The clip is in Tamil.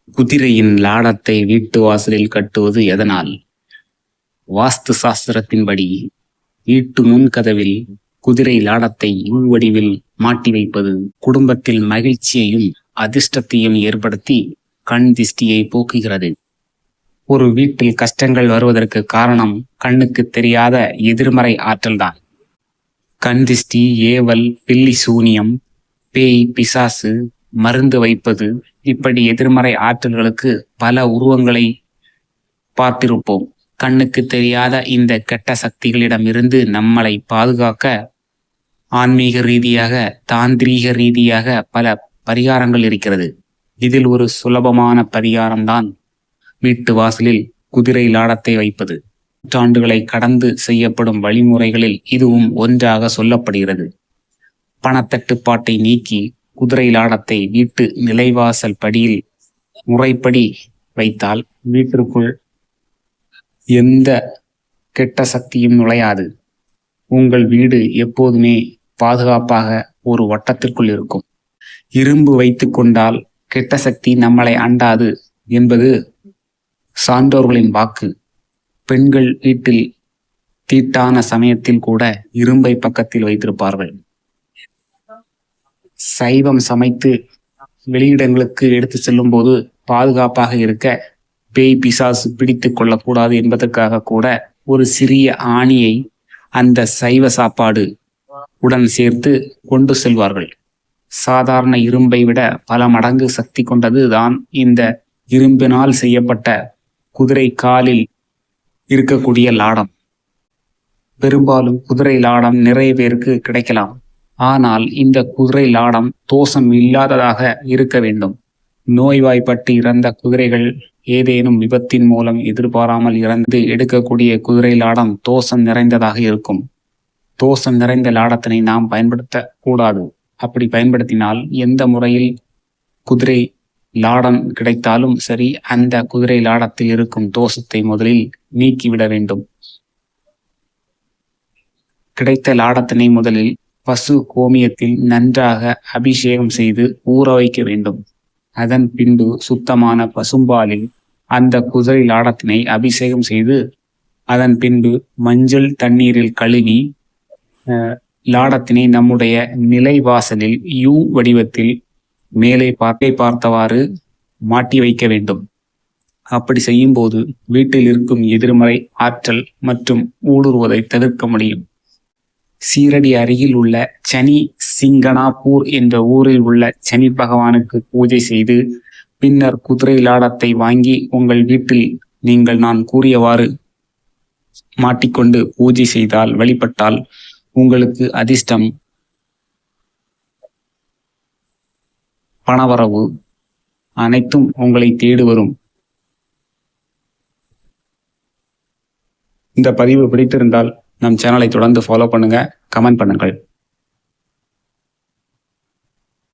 குதிரையின் லாடத்தை வீட்டு வாசலில் கட்டுவது எதனால்? வாஸ்து சாஸ்திரத்தின்படி வீட்டு முன்கதவில் குதிரை லாடத்தை வடிவில் மாட்டி வைப்பது குடும்பத்தில் மகிழ்ச்சியையும் அதிர்ஷ்டத்தையும் ஏற்படுத்தி கண் திஷ்டியை போக்குகிறது. ஒரு வீட்டில் கஷ்டங்கள் வருவதற்கு காரணம் கண்ணுக்கு தெரியாத எதிர்மறை ஆற்றல்தான். கண் திஷ்டி, ஏவல், பில்லி சூனியம், பேய், பிசாசு, மருந்து வைப்பது, இப்படி எதிர்மறை ஆற்றல்களுக்கு பல உருவங்களை பார்த்திருப்போம். கண்ணுக்கு தெரியாத இந்த கெட்ட சக்திகளிடமிருந்து நம்மளை பாதுகாக்க ஆன்மீக ரீதியாக, தாந்திரீக ரீதியாக பல பரிகாரங்கள் இருக்கிறது. இதில் ஒரு சுலபமான பரிகாரம்தான் வீட்டு வாசலில் குதிரை லாடத்தை வைப்பது. நூற்றாண்டுகளை கடந்து செய்யப்படும் வழிமுறைகளில் இதுவும் ஒன்றாக சொல்லப்படுகிறது. பணத்தட்டுப்பாட்டை நீக்கி குதிரை லாடத்தை வீட்டு நிலைவாசல் படியில் முறைப்படி வைத்தால் வீட்டிற்குள் எந்த கெட்ட சக்தியும் நுழையாது. உங்கள் வீடு எப்போதுமே பாதுகாப்பாக ஒரு வட்டத்திற்குள் இருக்கும். இரும்பு வைத்து கொண்டால் கெட்ட சக்தி நம்மளை அண்டாது என்பது சான்றோர்களின் வாக்கு. பெண்கள் வீட்டில் தீட்டான சமயத்தில் கூட இரும்பை பக்கத்தில் வைத்திருப்பார்கள். சைவம் சமைத்து வெளியிடங்களுக்கு எடுத்து செல்லும் போது பாதுகாப்பாக இருக்க பேய் பிசாசு பிடித்து கொள்ளக்கூடாது என்பதற்காக கூட ஒரு சிறிய ஆணியை அந்த சைவ சாப்பாடு உடன் சேர்த்து கொண்டு செல்வார்கள். சாதாரண இரும்பை விட பல மடங்கு சக்தி கொண்டது தான் இந்த இரும்பினால் செய்யப்பட்ட குதிரை காலில் இருக்கக்கூடிய லாடம். பெரும்பாலும் குதிரை லாடம் நிறைய பேருக்கு கிடைக்கலாம். ஆனால் இந்த குதிரை லாடம் தோஷம் இல்லாததாக இருக்க வேண்டும். நோய்வாய்ப்பட்டு இறந்த குதிரைகள், ஏதேனும் விபத்தின் மூலம் எதிர்பாராமல் இறந்து எடுக்கக்கூடிய குதிரை லாடம் தோஷம் நிறைந்ததாக இருக்கும். தோஷம் நிறைந்த லாடத்தினை நாம் பயன்படுத்த கூடாது. அப்படி பயன்படுத்தினால் எந்த முறையில் குதிரை லாடம் கிடைத்தாலும் சரி, அந்த குதிரை லாடத்தில் இருக்கும் தோஷத்தை முதலில் நீக்கிவிட வேண்டும். கிடைத்த லாடத்தினை முதலில் பசு கோமியத்தில் நன்றாக அபிஷேகம் செய்து ஊற வைக்க வேண்டும். அதன் பின்பு சுத்தமான பசும்பாலில் அந்த குதிரை லாடத்தினை அபிஷேகம் செய்து அதன் பின்பு மஞ்சள் தண்ணீரில் கழுவி லாடத்தினை நம்முடைய நிலைவாசலில் யூ வடிவத்தில் மேலே பார்த்தவாறு மாட்டி வைக்க வேண்டும். அப்படி செய்யும் போது வீட்டில் இருக்கும் எதிர்மறை ஆற்றல் மற்றும் ஊடுருவதை தவிர்க்க முடியும். சீரடி அருகில் உள்ள சனி சிங்கனாப்பூர் என்ற ஊரில் உள்ள சனி பகவானுக்கு பூஜை செய்து பின்னர் குதிரை லாடத்தை வாங்கி உங்கள் வீட்டில் நீங்கள் நான் கூறியவாறு மாட்டிக்கொண்டு பூஜை செய்தால், வழிபட்டால் உங்களுக்கு அதிர்ஷ்டம், பணவரவு அனைத்தும் உங்களை தேடி வரும். இந்த பதிவு பிடித்திருந்தால் நம் சேனலை தொடர்ந்து ஃபாலோ பண்ணுங்க, கமெண்ட் பண்ணுங்கள்.